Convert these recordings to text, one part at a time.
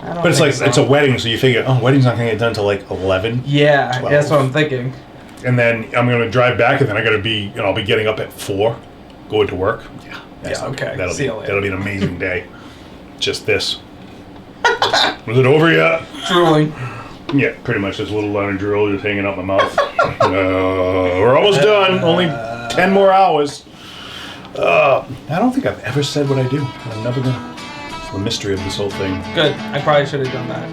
But it's like, it's a wedding, so you figure, wedding's not going to get done until like 11. Yeah, 12. that's what I'm thinking. And then I'm going to drive back, and then I got to be, I'll be getting up at 4, going to work. Yeah, okay. That'll be an amazing day. Just this. Was it over yet? Drooling. Yeah, pretty much. There's a little line of drool just hanging out my mouth. We're almost done. Only 10 more hours. I don't think I've ever said what I do. I'm never going to. It's the mystery of this whole thing. Good. I probably should have done that.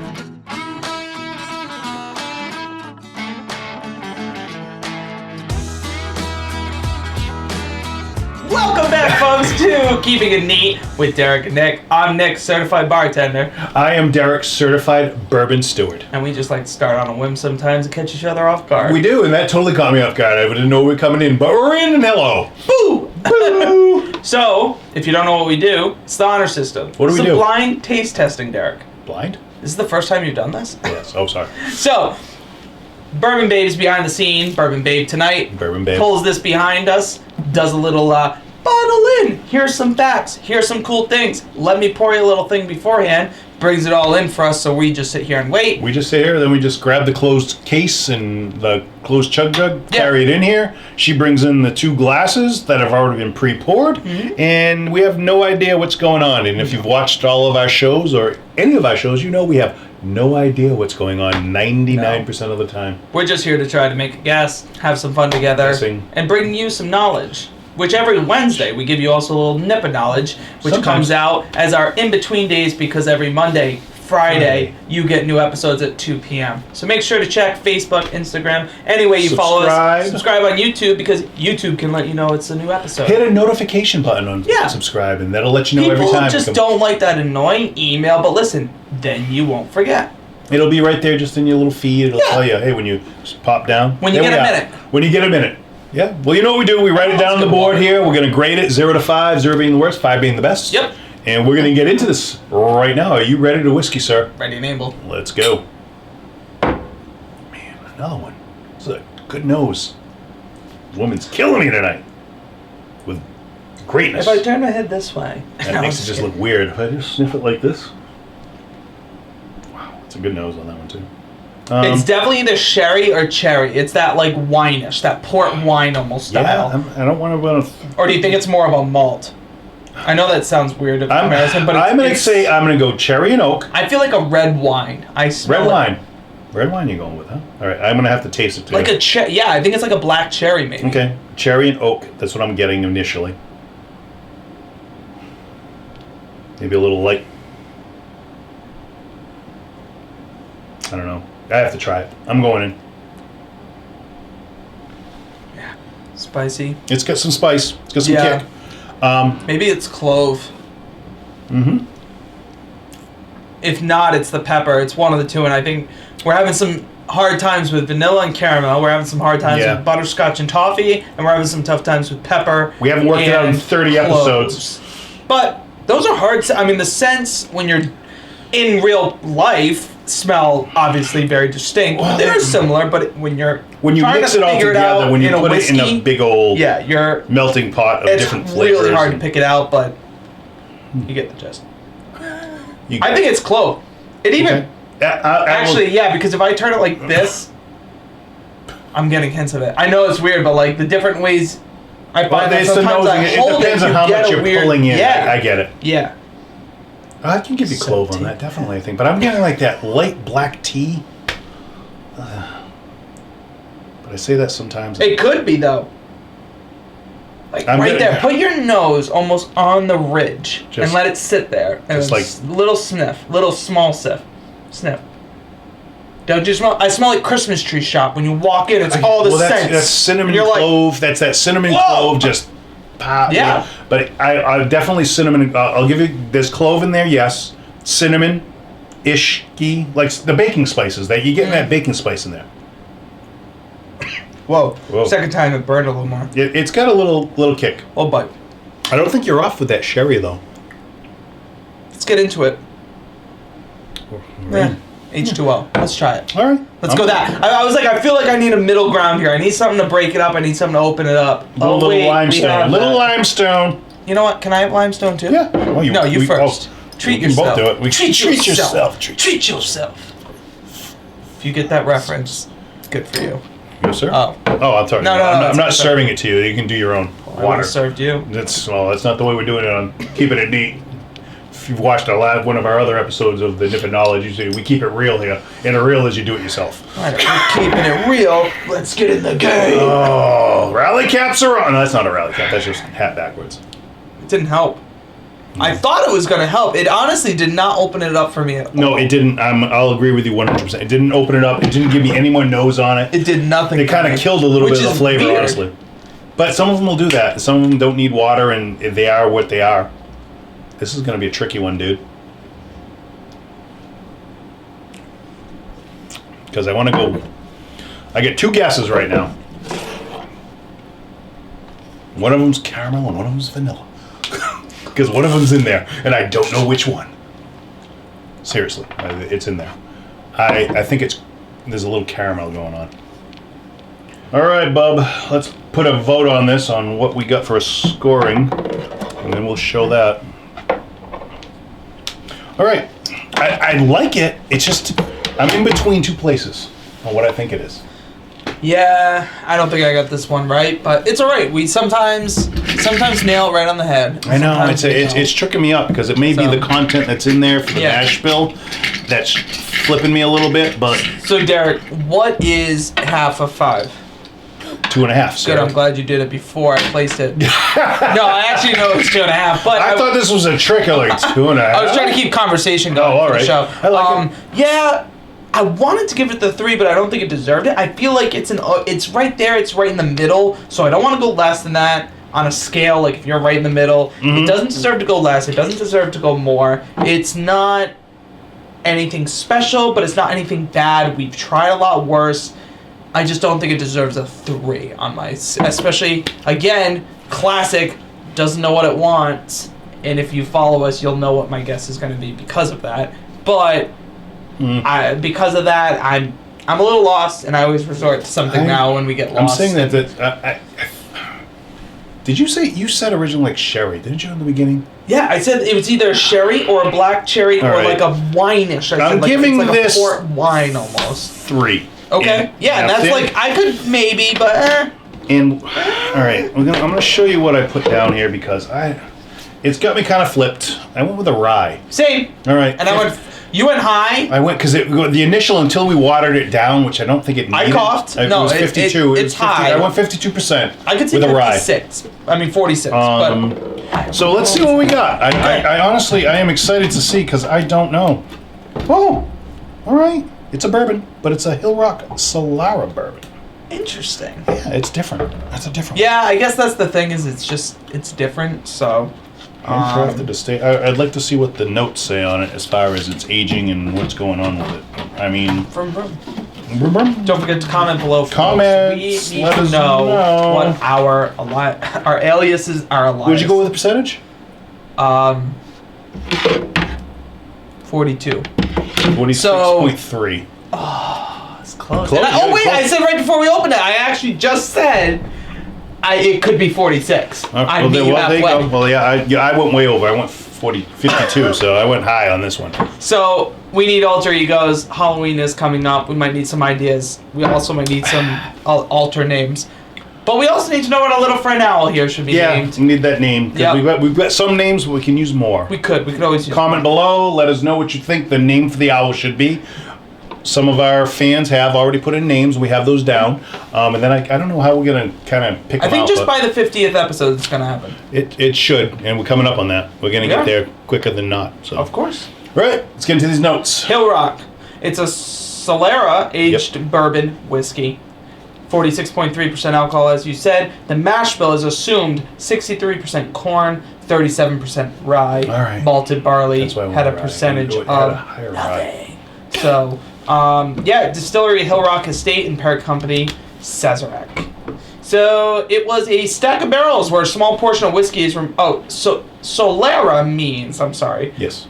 Welcome back, folks, to Keeping It Neat with Derek and Nick. I'm Nick, certified bartender. I am Derek, certified bourbon steward. And we just like to start on a whim sometimes to catch each other off guard. We do, and that totally caught me off guard. I didn't know we were coming in, but we're in, and hello. Boo! Boo! So, if you don't know what we do, it's the honor system. What do we do? It's blind taste testing, Derek. Blind? This is the first time you've done this? Yes. Oh, sorry. So, Bourbon Babe's behind the scene. Bourbon Babe tonight. Bourbon Babe. Pulls this behind us. Does a little, bottle in. Here's some facts. Here's some cool things. Let me pour you a little thing beforehand. Brings it all in for us, so we just sit here and wait. We just sit here, then we just grab the closed case and the closed chug jug, carry it in here. She brings in the 2 glasses that have already been pre-poured, and we have no idea what's going on. And if you've watched all of our shows, or any of our shows, you know we have no idea what's going on 99% of the time. We're just here to try to make a guess, have some fun together, and bring you some knowledge. Which every Wednesday we give you also a little nip of knowledge, which comes out as our in-between days, because every Monday, Friday, you get new episodes at 2 p.m. So make sure to check Facebook, Instagram, any way you follow us. Subscribe on YouTube, because YouTube can let you know it's a new episode. Hit a notification button on subscribe, and that'll let you know every time. People just don't like that annoying email, but listen, then you won't forget. It'll be right there just in your little feed. It'll tell you, hey, when you pop down. When you get a minute. When you get a minute. Yeah. Well, you know what we do? We write it down on the board here. We're going to grade it 0 to 5, 0 being the worst, 5 being the best. Yep. And we're going to get into this right now. Are you ready to whiskey, sir? Ready and Abel. Let's go. Man, another one. This is a good nose. This woman's killing me tonight with greatness. If I turn my head this way. That makes it just look weird. If I just sniff it like this. Wow, it's a good nose on that one, too. It's definitely either sherry or cherry. It's that like wine-ish, that port wine almost style. Yeah, I don't want to... Or do you think it's more of a malt? I know that sounds weird in comparison, but I'm going to go cherry and oak. I feel like a red wine. I smell red wine. Red wine you're going with, huh? All right, I'm going to have to taste it too. Like yeah, I think it's like a black cherry maybe. Okay, cherry and oak. That's what I'm getting initially. Maybe a little light. I don't know. I have to try it. I'm going in. Yeah. Spicy. It's got some spice. It's got some kick. Maybe it's clove. Mm-hmm. If not, it's the pepper. It's one of the two, and I think we're having some hard times with vanilla and caramel. We're having some hard times with butterscotch and toffee, and we're having some tough times with pepper. We haven't worked it out in 30 episodes. But those are hard. I mean, the scents when you're in real life smell obviously very distinct. Well, they're similar, but when you mix it all together, when you put it in a big old melting pot of different flavors, it's really hard to pick it out, but you get the gist. I think it's clove. It even because if I turn it like this, I'm getting hints of it. I know it's weird, but like the different ways I find that sometimes I hold it depends on how much you're pulling in. Yeah. I get it. Yeah. I can give you clove on that, definitely, I think. But I'm getting like that light black tea. But I say that sometimes. It could be, though. Like right there. Put your nose almost on the ridge and let it sit there. And just like little sniff. Little small sniff. Don't you smell? I smell like Christmas tree shop. When you walk in, it's all the scents. That's cinnamon clove. That's that cinnamon clove just... pop. Yeah. But I definitely cinnamon. I'll give you. There's clove in there. Yes. Cinnamon, ishki, like the baking spices that you get in that baking spice in there. Whoa. Second time it burned a little more. It's got a little kick. Oh, bite. I don't think you're off with that sherry though. Let's get into it. Yeah. H2O. Let's try it. All right. Let's go that. I was like, I feel like I need a middle ground here. I need something to break it up. I need something to open it up. Little limestone. Limestone. You know what? Can I have limestone too? Yeah. Well, you first. Treat We can yourself. both do it. We treat yourself. Treat yourself. If you get that reference, good for you. Yes, sir. Oh, I'm talking. No, I'm not serving it to you. You can do your own I would water. have served you. That's not the way we're doing it on Keeping It Neat. If you've watched one of our other episodes of the Nip and Knowledge, you see we keep it real here. And a real is you do it yourself. All right, we're keeping it real. Let's get in the game. Oh, rally caps are on. No, that's not a rally cap. That's just hat backwards. It didn't help. I thought it was going to help. It honestly did not open it up for me at all. No, it didn't. I'll agree with you 100%. It didn't open it up. It didn't give me any more nose on it. It did nothing. It kind of killed a little bit of the flavor, weird. honestly. But some of them will do that. Some of them don't need water, and they are what they are. This is going to be a tricky one, dude. Because I want to go... I get two guesses right now. One of them's caramel and one of them's vanilla. Because one of them's in there, and I don't know which one. Seriously, it's in there. I think there's a little caramel going on. All right, bub, let's put a vote on this, on what we got for a scoring, and then we'll show that. All right, I like it. It's just, I'm in between two places on what I think it is. Yeah, I don't think I got this one right, but it's all right. We sometimes nail it right on the head. I know, it's tricking me up because it may be the content that's in there for the mash bill that's flipping me a little bit, but... So, Derek, what is half of 5? 2.5, sir. Good, I'm glad you did it before I placed it. No, I actually know it's 2.5, but... I thought this was a trick of like 2.5. I was trying to keep conversation going for the show. I like it. Yeah, I wanted to give it the 3, but I don't think it deserved it. I feel like it's right there. It's right in the middle, so I don't want to go less than that on a scale. Like if you're right in the middle, it doesn't deserve to go less. It doesn't deserve to go more. It's not anything special, but it's not anything bad. We've tried a lot worse. I just don't think it deserves a 3 on my. Especially again, classic. Doesn't know what it wants, and if you follow us, you'll know what my guess is going to be because of that. But. Because of that, I'm a little lost, and I always resort to something now when we get lost. I'm saying that did you say you said originally like sherry? Didn't you in the beginning? Yeah, I said it was either sherry or a black cherry or like a wine-ish. I'm giving it's like this a port wine almost. 3. Okay, and that's like I could maybe, but. And all right, I'm gonna show you what I put down here because it's got me kind of flipped. I went with a rye. Same. All right, and I went. You went high. I went because the initial until we watered it down, which I don't think it needed. I coughed. It was 52. It's high. I went 52%. I could see 46. I mean 46. But so let's see what we got. I honestly I am excited to see because I don't know. Oh, all right. It's a bourbon, but it's a Hillrock Solera bourbon. Interesting. Yeah, it's different. That's a different. Yeah, I guess that's the thing is it's different. So. Handcrafted to stay. I'd like to see what the notes say on it as far as its aging and what's going on with it. I mean, don't forget to comment below. Comments. We need to know what our aliases are. Would you go with a percentage? 42. 46.3. Oh, it's close. Close. I said right before we opened it. I actually just said. It could be 46. There you go. Well, I went way over. I went 52, so I went high on this one. So we need alter egos. Halloween is coming up. We might need some ideas. We also might need some alter names. But we also need to know what our little friend Owl here should be named. Yeah, we need that name. Yep. We've got some names, but we can use more. We could always use Comment below. Let us know what you think the name for the owl should be. Some of our fans have already put in names. We have those down. And then I don't know how we're going to kind of pick them out. I think just by the 50th episode it's going to happen. It should. And we're coming up on that. We're going to get there quicker than not. So. Of course. All right. Let's get into these notes. Hillrock. It's a Solera Aged Bourbon whiskey. 46.3% alcohol, as you said. The mash bill is assumed 63% corn, 37% rye. Malted barley had a percentage of nothing. So... Distillery Hillrock Estate and Parent Company, Sazerac. So it was a stack of barrels where a small portion of whiskey is Solera means, I'm sorry. Yes.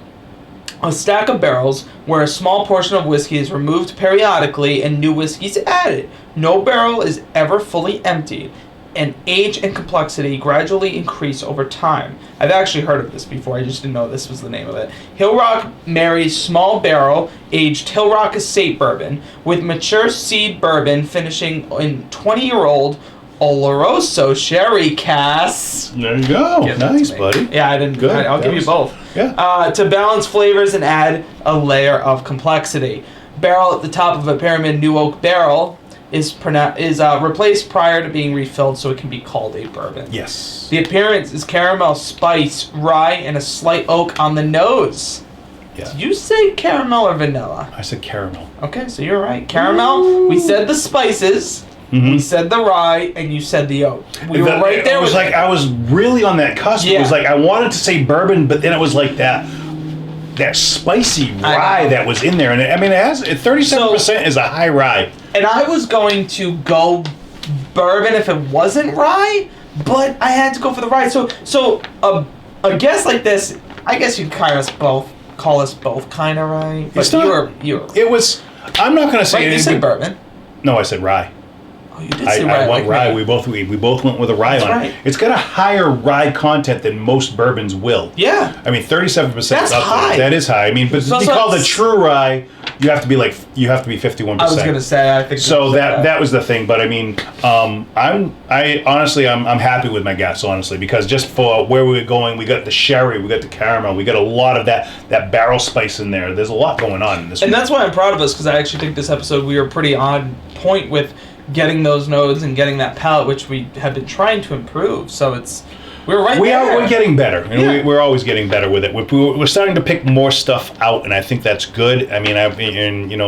A stack of barrels where a small portion of whiskey is removed periodically and new whiskey is added. No barrel is ever fully emptied. and age and complexity gradually increase over time. I've actually heard of this before. I just didn't know this was the name of it. Hillrock marries small barrel aged Hillrock Estate bourbon with mature seed bourbon finishing in 20-year-old Oloroso sherry casks. There you go. Nice, buddy. Yeah, I didn't. Good. I'll give you both. Yeah. To balance flavors and add a layer of complexity. Barrel at the top of a pyramid new oak barrel is replaced prior to being refilled, so it can be called a bourbon. Yes. The appearance is caramel, spice, rye, and a slight oak on the nose. Yeah. Did you say caramel or vanilla? I said caramel. Okay, so you're right. Caramel. Ooh. We said the spices. Mm-hmm. We said the rye, and you said the oak. We were right there. It was like I was really on that cusp. Yeah. It was like I wanted to say bourbon, but then it was like that spicy rye that was in there, and it has 37% is a high rye. And I was going to go bourbon if it wasn't rye, but I had to go for the rye. So a guess like this, I guess you'd call us both kind of rye. But you were. It was. I'm not going to say anything. You said bourbon. No, I said rye. Oh, you did say rye. I went rye. We both went with a rye on it. It's got a higher rye content than most bourbons will. Yeah. I mean, 37%. That's high. That is high. I mean, but to be called a true rye, you have to be 51%. I was gonna say, I think so. That was the thing. But I mean, I'm happy with my guess, honestly, because just for where we were going, we got the sherry, we got the caramel, we got a lot of that barrel spice in there. There's a lot going on in this. And that's why I'm proud of us, because I actually think this episode we were pretty on point with getting those notes and getting that palate, which we have been trying to improve. So we're right there. We're getting better, and we're always getting better with it. We're starting to pick more stuff out, and I think that's good. I mean,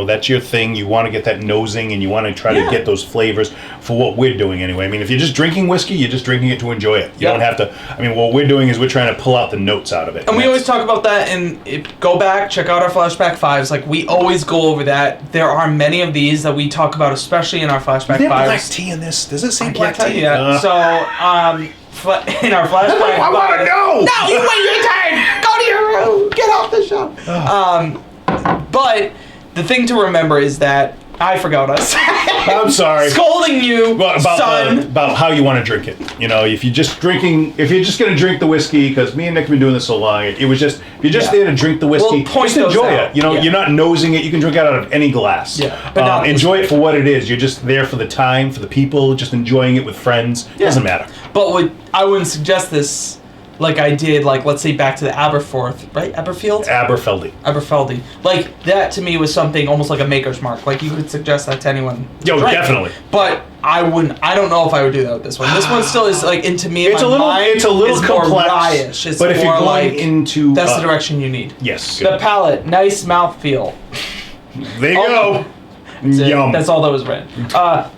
that's your thing. You want to get that nosing, and you want to try to get those flavors for what we're doing anyway. I mean, if you're just drinking whiskey, you're just drinking it to enjoy it. You don't have to. I mean, what we're doing is we're trying to pull out the notes out of it. And we always talk about that. And go back, check out our Flashback 5s. Like, we always go over that. There are many of these that we talk about, especially in our Flashback 5s. Is there black tea in this? Does it say black tea? tea? Yeah. In our flashback, I want to know. No, you wait your turn. Go to your room. Get off the show. But the thing to remember is that I forgot us. I'm sorry. Scolding you, son. About how you want to drink it. If you're just going to drink the whiskey, because me and Nick have been doing this so long, it was just, if you're just there to drink the whiskey, just enjoy it. You're not nosing it. You can drink it out of any glass. Yeah, but enjoy it for what it is. You're just there for the time, for the people, just enjoying it with friends. It doesn't matter. But I wouldn't suggest this like I did, let's say back to the Aberforth, right? Aberfeldy. Like, that to me was something almost like a maker's mark. Like, you could suggest that to anyone. Yo, definitely. But I don't know if I would do that with this one. This one still is, and to me, it's a little complex. Rye-ish. It's but if you're going into... That's the direction you need. Yes. The palate, nice mouthfeel. There you go. Yum. That's all that was written.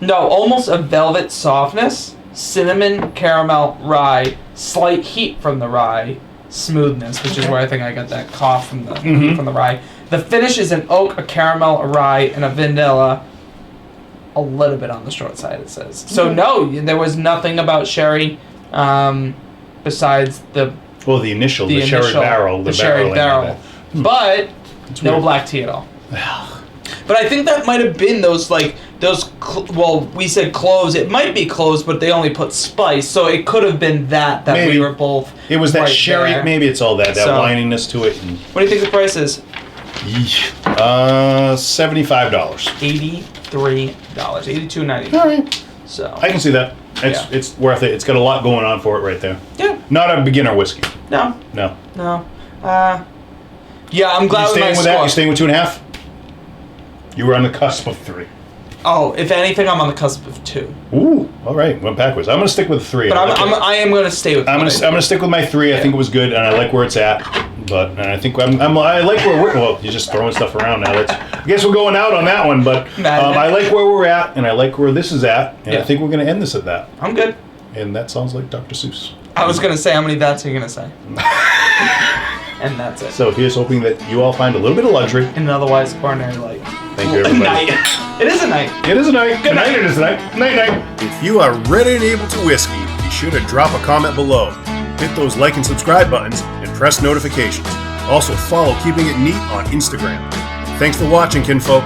No, almost a velvet softness. Cinnamon, caramel, rye, slight heat from the rye, smoothness, which is where I think I got that cough from the heat from the rye. The finish is an oak, a caramel, a rye, and a vanilla. A little bit on the short side, it says. So no, there was nothing about sherry, besides the initial sherry barrel, the sherry barrel, but no black tea at all. But I think that might have been we said cloves. It might be cloves, but they only put spice, so it could have been that maybe. We were both. It was that sherry. There. Maybe it's all that wininess to it. What do you think the price is? $75. $83. $82.99. All right. So I can see that. It's worth it. It's got a lot going on for it right there. Yeah. Not a beginner whiskey. No. I'm glad you with my staying with score. that? You staying with 2.5? You were on the cusp of 3. Oh, if anything, I'm on the cusp of 2. Ooh, all right, went backwards. I'm going to stick with 3. But I am going to stay with. I'm going to stick with my 3. Yeah. I think it was good, and I like where it's at. But I think I like where we're. Well, you're just throwing stuff around now. I guess we're going out on that one. But I like where we're at, and I like where this is at, and I think we're going to end this at that. I'm good. And that sounds like Dr. Seuss. I was going to say, how many that's are you going to say? And that's it. So here's hoping that you all find a little bit of luxury in an otherwise ordinary life. Thank you, everybody. Night. It is a night. It is a night. Good night. It is a night. Night. If you are ready and able to whiskey, be sure to drop a comment below. Hit those like and subscribe buttons and press notifications. Also follow Keeping It Neat on Instagram. Thanks for watching, kinfolk.